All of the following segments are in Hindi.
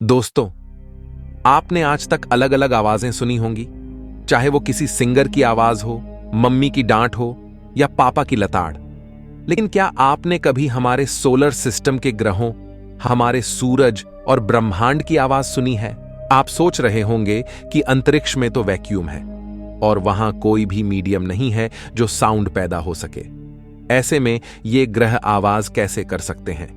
दोस्तों, आपने आज तक अलग अलग आवाजें सुनी होंगी, चाहे वो किसी सिंगर की आवाज हो, मम्मी की डांट हो या पापा की लताड़। लेकिन क्या आपने कभी हमारे सोलर सिस्टम के ग्रहों, हमारे सूरज और ब्रह्मांड की आवाज सुनी है? आप सोच रहे होंगे कि अंतरिक्ष में तो वैक्यूम है और वहां कोई भी मीडियम नहीं है जो साउंड पैदा हो सके। ऐसे में ये ग्रह आवाज कैसे कर सकते हैं?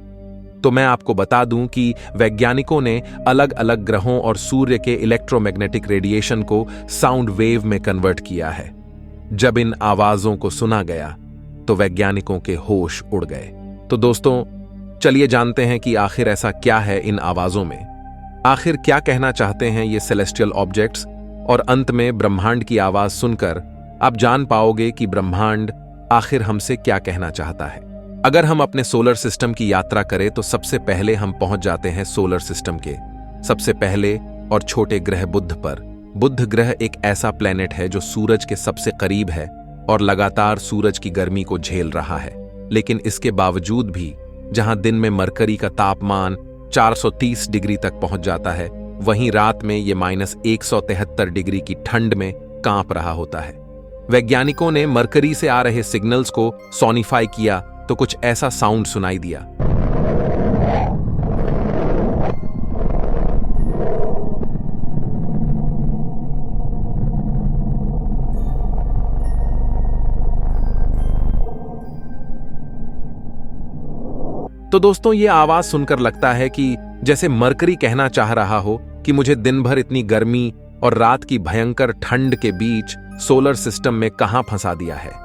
तो मैं आपको बता दूं कि वैज्ञानिकों ने अलग अलग ग्रहों और सूर्य के इलेक्ट्रोमैग्नेटिक रेडिएशन को साउंड वेव में कन्वर्ट किया है। जब इन आवाजों को सुना गया तो वैज्ञानिकों के होश उड़ गए। तो दोस्तों, चलिए जानते हैं कि आखिर ऐसा क्या है इन आवाजों में। आखिर क्या कहना चाहते हैं ये सेलेस्टियल ऑब्जेक्ट्स, और अंत में ब्रह्मांड की आवाज सुनकर आप जान पाओगे कि ब्रह्मांड आखिर हमसे क्या कहना चाहता है। अगर हम अपने सोलर सिस्टम की यात्रा करें तो सबसे पहले हम पहुंच जाते हैं सोलर सिस्टम के सबसे पहले और छोटे ग्रह बुध पर। बुध ग्रह एक ऐसा प्लेनेट है जो सूरज के सबसे करीब है और लगातार सूरज की गर्मी को झेल रहा है। लेकिन इसके बावजूद भी जहां दिन में मरकरी का तापमान 430 डिग्री तक पहुंच जाता है, वहीं रात में ये -173 डिग्री की ठंड में कांप रहा होता है। वैज्ञानिकों ने मरकरी से आ रहे सिग्नल्स को सोनिफाई किया तो कुछ ऐसा साउंड सुनाई दिया। तो दोस्तों, ये आवाज सुनकर लगता है कि जैसे मरकरी कहना चाह रहा हो कि मुझे दिन भर इतनी गर्मी और रात की भयंकर ठंड के बीच सोलर सिस्टम में कहां फंसा दिया है।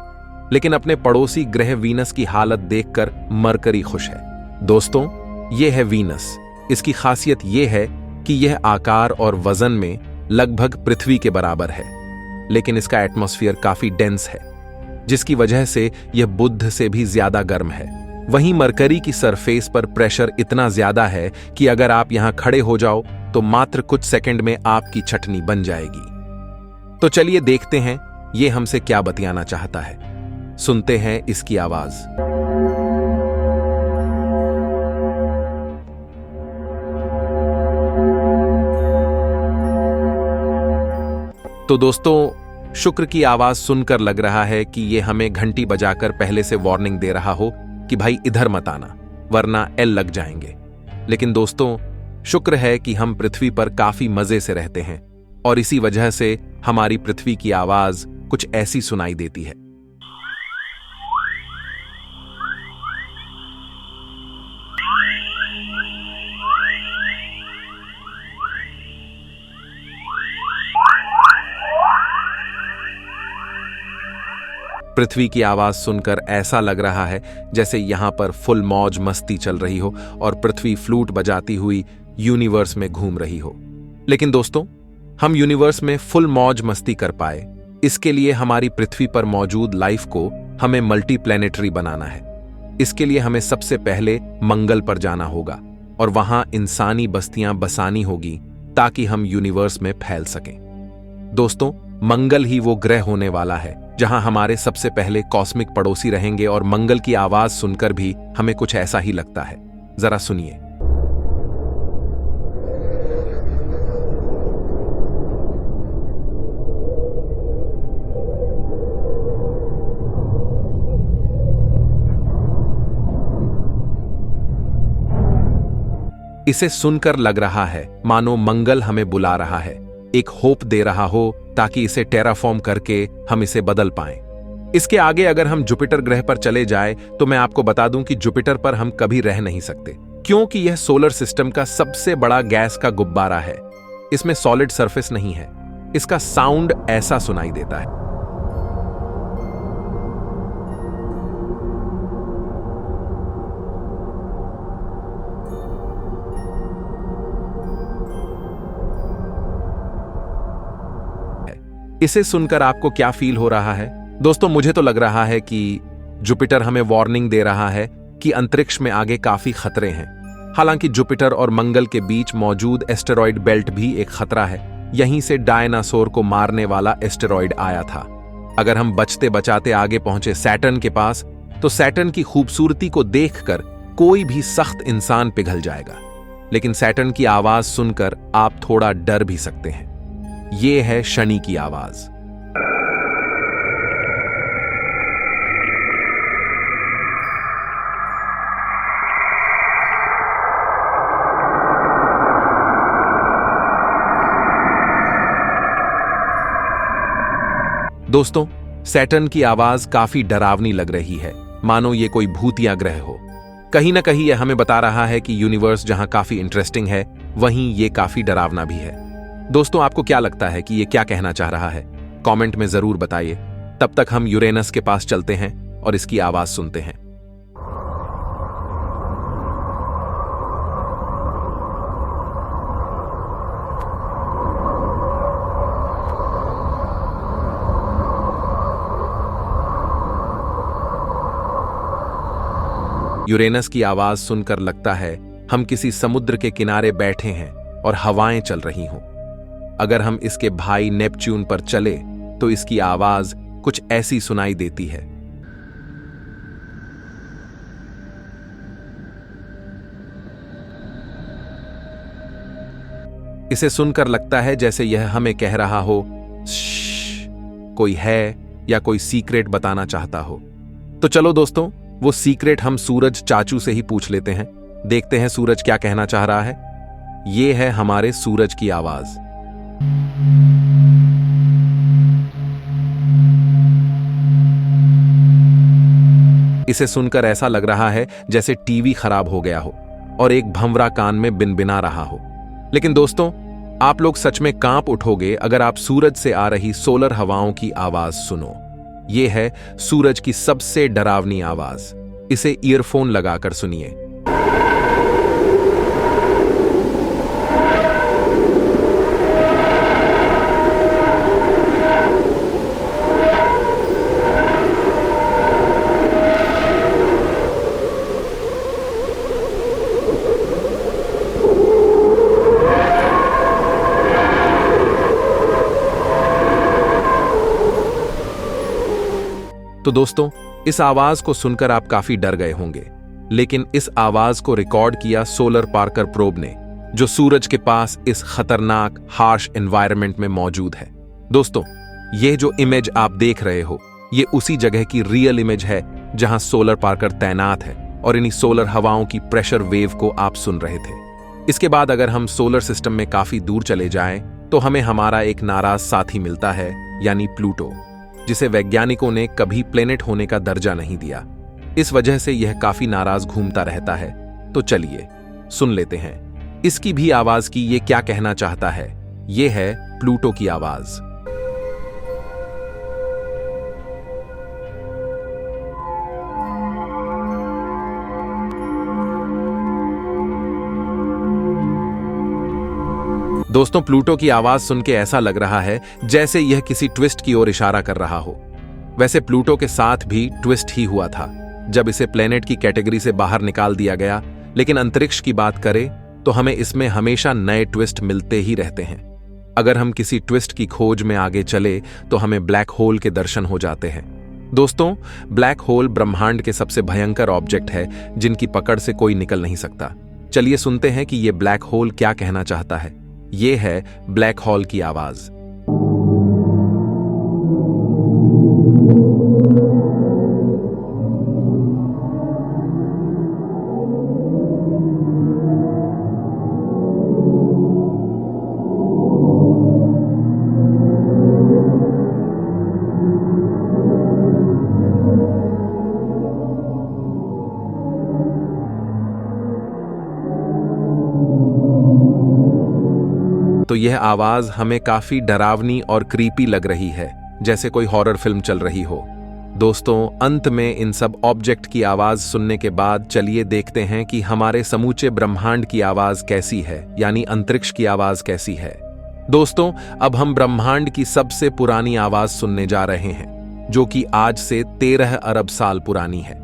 लेकिन अपने पड़ोसी ग्रह वीनस की हालत देखकर मरकरी खुश है। दोस्तों, यह है वीनस। इसकी खासियत यह है कि यह आकार और वजन में लगभग पृथ्वी के बराबर है, लेकिन इसका एटमॉस्फेयर काफी डेंस है, जिसकी वजह से यह बुध से भी ज्यादा गर्म है। वहीं मरकरी की सरफेस पर प्रेशर इतना ज्यादा है कि अगर आप यहां खड़े हो जाओ तो मात्र कुछ सेकंड में आपकी छटनी बन जाएगी। तो चलिए देखते हैं ये हमसे क्या बतियाना चाहता है। सुनते हैं इसकी आवाज। तो दोस्तों, शुक्र की आवाज सुनकर लग रहा है कि यह हमें घंटी बजाकर पहले से वार्निंग दे रहा हो कि भाई इधर मत आना, वरना एल लग जाएंगे। लेकिन दोस्तों, शुक्र है कि हम पृथ्वी पर काफी मजे से रहते हैं और इसी वजह से हमारी पृथ्वी की आवाज कुछ ऐसी सुनाई देती है। पृथ्वी की आवाज सुनकर ऐसा लग रहा है जैसे यहां पर फुल मौज मस्ती चल रही हो और पृथ्वी फ्लूट बजाती हुई यूनिवर्स में घूम रही हो। लेकिन दोस्तों, हम यूनिवर्स में फुल मौज मस्ती कर पाए, इसके लिए हमारी पृथ्वी पर मौजूद लाइफ को हमें मल्टी प्लैनेटरी बनाना है। इसके लिए हमें सबसे पहले मंगल पर जाना होगा और वहां इंसानी बस्तियां बसानी होगी ताकि हम यूनिवर्स में फैल सकें। दोस्तों, मंगल ही वो ग्रह होने वाला है जहां हमारे सबसे पहले कॉस्मिक पड़ोसी रहेंगे और मंगल की आवाज सुनकर भी हमें कुछ ऐसा ही लगता है। जरा सुनिए। इसे सुनकर लग रहा है मानो मंगल हमें बुला रहा है, एक होप दे रहा हो ताकि इसे टेराफॉर्म करके हम इसे बदल पाएं। इसके आगे अगर हम जुपिटर ग्रह पर चले जाए तो मैं आपको बता दूं कि जुपिटर पर हम कभी रह नहीं सकते, क्योंकि यह सोलर सिस्टम का सबसे बड़ा गैस का गुब्बारा है। इसमें सॉलिड सरफेस नहीं है। इसका साउंड ऐसा सुनाई देता है। इसे सुनकर आपको क्या फील हो रहा है? दोस्तों, मुझे तो लग रहा है कि जुपिटर हमें वार्निंग दे रहा है कि अंतरिक्ष में आगे काफी खतरे हैं। हालांकि जुपिटर और मंगल के बीच मौजूद एस्टेरॉयड बेल्ट भी एक खतरा है। यहीं से डायनासोर को मारने वाला एस्टेरॉयड आया था। अगर हम बचते बचाते आगे पहुंचे सैटर्न के पास, तो सैटर्न की खूबसूरती को देखकर कोई भी सख्त इंसान पिघल जाएगा। लेकिन सैटर्न की आवाज सुनकर आप थोड़ा डर भी सकते हैं। यह है शनि की आवाज। दोस्तों, सैटर्न की आवाज काफी डरावनी लग रही है, मानो ये कोई भूतिया ग्रह हो। कहीं ना कहीं यह हमें बता रहा है कि यूनिवर्स जहां काफी इंटरेस्टिंग है, वहीं ये काफी डरावना भी है। दोस्तों, आपको क्या लगता है कि ये क्या कहना चाह रहा है? कमेंट में जरूर बताइए। तब तक हम यूरेनस के पास चलते हैं और इसकी आवाज सुनते हैं। यूरेनस की आवाज सुनकर लगता है हम किसी समुद्र के किनारे बैठे हैं और हवाएं चल रही हों। अगर हम इसके भाई नेपच्यून पर चले तो इसकी आवाज कुछ ऐसी सुनाई देती है। इसे सुनकर लगता है जैसे यह हमें कह रहा हो, श्श, कोई है या कोई सीक्रेट बताना चाहता हो। तो चलो दोस्तों, वो सीक्रेट हम सूरज चाचू से ही पूछ लेते हैं। देखते हैं सूरज क्या कहना चाह रहा है। ये है हमारे सूरज की आवाज। इसे सुनकर ऐसा लग रहा है जैसे टीवी खराब हो गया हो और एक भंवरा कान में बिनबिना रहा हो। लेकिन दोस्तों, आप लोग सच में कांप उठोगे अगर आप सूरज से आ रही सोलर हवाओं की आवाज सुनो। यह है सूरज की सबसे डरावनी आवाज। इसे ईयरफोन लगाकर सुनिए। तो दोस्तों, इस आवाज को सुनकर आप काफी डर गए होंगे, लेकिन इस आवाज को रिकॉर्ड किया सोलर पार्कर प्रोब ने, जो सूरज के पास इस खतरनाक हार्श एनवायरनमेंट में मौजूद है। दोस्तों, यह जो इमेज आप देख रहे हो, ये उसी जगह की रियल इमेज है जहां सोलर पार्कर तैनात है और इन्हीं सोलर हवाओं की प्रेशर वेव को आप सुन रहे थे। इसके बाद अगर हम सोलर सिस्टम में काफी दूर चले जाएं, तो हमें हमारा एक नाराज साथी मिलता है, यानी प्लूटो, जिसे वैज्ञानिकों ने कभी प्लेनेट होने का दर्जा नहीं दिया। इस वजह से यह काफी नाराज घूमता रहता है। तो चलिए सुन लेते हैं इसकी भी आवाज की ये क्या कहना चाहता है। ये है प्लूटो की आवाज। दोस्तों, प्लूटो की आवाज सुन के ऐसा लग रहा है जैसे यह किसी ट्विस्ट की ओर इशारा कर रहा हो। वैसे प्लूटो के साथ भी ट्विस्ट ही हुआ था जब इसे प्लेनेट की कैटेगरी से बाहर निकाल दिया गया। लेकिन अंतरिक्ष की बात करें तो हमें इसमें हमेशा नए ट्विस्ट मिलते ही रहते हैं। अगर हम किसी ट्विस्ट की खोज में आगे चले तो हमें ब्लैक होल के दर्शन हो जाते हैं। दोस्तों, ब्लैक होल ब्रह्मांड के सबसे भयंकर ऑब्जेक्ट है जिनकी पकड़ से कोई निकल नहीं सकता। चलिए सुनते हैं कि यह ब्लैक होल क्या कहना चाहता है। ये है ब्लैक होल की आवाज। तो यह आवाज हमें काफी डरावनी और क्रीपी लग रही है, जैसे कोई हॉरर फिल्म चल रही हो। दोस्तों, अंत में इन सब ऑब्जेक्ट की आवाज सुनने के बाद चलिए देखते हैं कि हमारे समूचे ब्रह्मांड की आवाज कैसी है, यानी अंतरिक्ष की आवाज कैसी है। दोस्तों, अब हम ब्रह्मांड की सबसे पुरानी आवाज सुनने जा रहे हैं, जो कि आज से 13 अरब साल पुरानी है।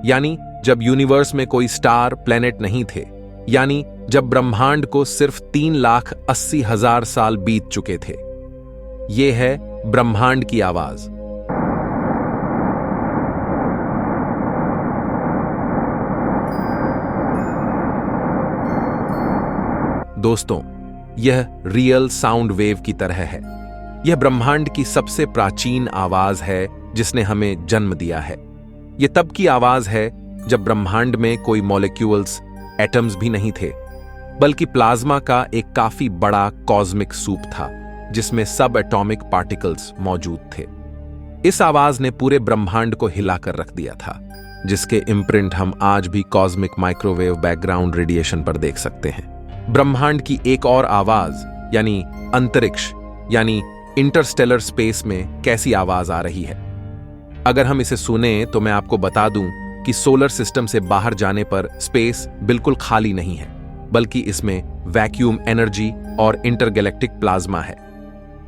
यानी जब यूनिवर्स में कोई स्टार, प्लेनेट नहीं थे, यानी जब ब्रह्मांड को सिर्फ 3,80,000 साल बीत चुके थे। यह है ब्रह्मांड की आवाज। दोस्तों, यह रियल साउंड वेव की तरह है। यह ब्रह्मांड की सबसे प्राचीन आवाज है जिसने हमें जन्म दिया है। यह तब की आवाज है जब ब्रह्मांड में कोई मॉलिक्यूल्स, एटम्स भी नहीं थे, बल्कि प्लाज्मा का एक काफी बड़ा कॉस्मिक सूप था जिसमें सब एटॉमिक पार्टिकल्स मौजूद थे। इस आवाज ने पूरे ब्रह्मांड को हिलाकर रख दिया था, जिसके इम्प्रिंट हम आज भी कॉस्मिक माइक्रोवेव बैकग्राउंड रेडिएशन पर देख सकते हैं। ब्रह्मांड की एक और आवाज यानी अंतरिक्ष यानी इंटरस्टेलर स्पेस में कैसी आवाज आ रही है, अगर हम इसे सुने तो मैं आपको बता दूं कि सोलर सिस्टम से बाहर जाने पर स्पेस बिल्कुल खाली नहीं है, बल्कि इसमें वैक्यूम एनर्जी और इंटरगैलेक्टिक प्लाज्मा है।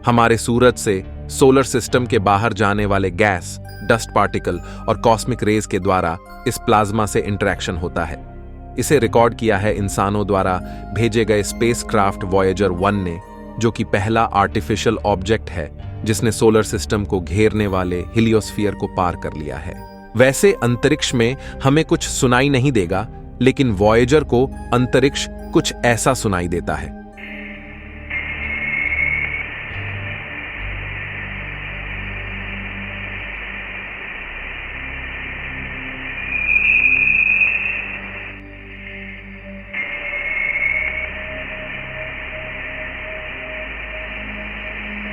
हमारे सूरज से सोलर सिस्टम के बाहर जाने वाले गैस, डस्ट पार्टिकल और कॉस्मिक रेज के द्वारा इस प्लाज्मा से इंटरेक्शन होता है। इसे रिकॉर्ड किया है इंसानों द्वारा भेजे गए स्पेसक्राफ्ट वॉयेजर 1 ने, जो कि पहला आर्टिफिशियल ऑब्जेक्ट है जिसने सोलर सिस्टम को घेरने वाले हीलियोस्फीयर को पार कर लिया है। वैसे अंतरिक्ष में हमें कुछ सुनाई नहीं देगा, लेकिन वॉयेजर को अंतरिक्ष कुछ ऐसा सुनाई देता है।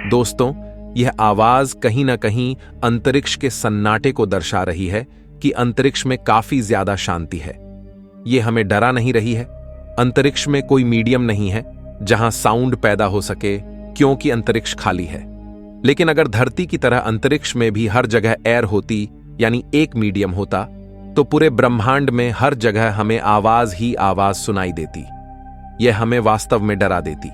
दोस्तों, यह आवाज कहीं ना कहीं अंतरिक्ष के सन्नाटे को दर्शा रही है कि अंतरिक्ष में काफी ज्यादा शांति है। यह हमें डरा नहीं रही है। अंतरिक्ष में कोई मीडियम नहीं है जहां साउंड पैदा हो सके, क्योंकि अंतरिक्ष खाली है। लेकिन अगर धरती की तरह अंतरिक्ष में भी हर जगह एयर होती, यानी एक मीडियम होता, तो पूरे ब्रह्मांड में हर जगह हमें आवाज ही आवाज सुनाई देती। यह हमें वास्तव में डरा देती।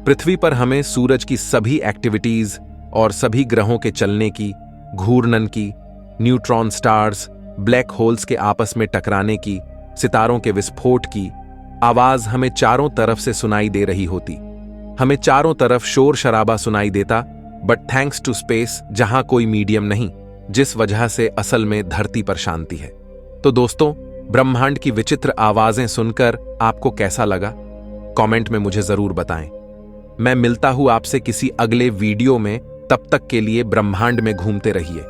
पृथ्वी पर हमें सूरज की सभी एक्टिविटीज और सभी ग्रहों के चलने की, घूर्णन की, न्यूट्रॉन स्टार्स, ब्लैक होल्स के आपस में टकराने की, सितारों के विस्फोट की आवाज हमें चारों तरफ से सुनाई दे रही होती। हमें चारों तरफ शोर शराबा सुनाई देता, बट थैंक्स टू स्पेस जहां कोई मीडियम नहीं, जिस वजह से असल में धरती पर शांति है। तो दोस्तों, ब्रह्मांड की विचित्र आवाजें सुनकर आपको कैसा लगा? कमेंट में मुझे जरूर बताएं। मैं मिलता हूं आपसे किसी अगले वीडियो में। तब तक के लिए ब्रह्मांड में घूमते रहिए।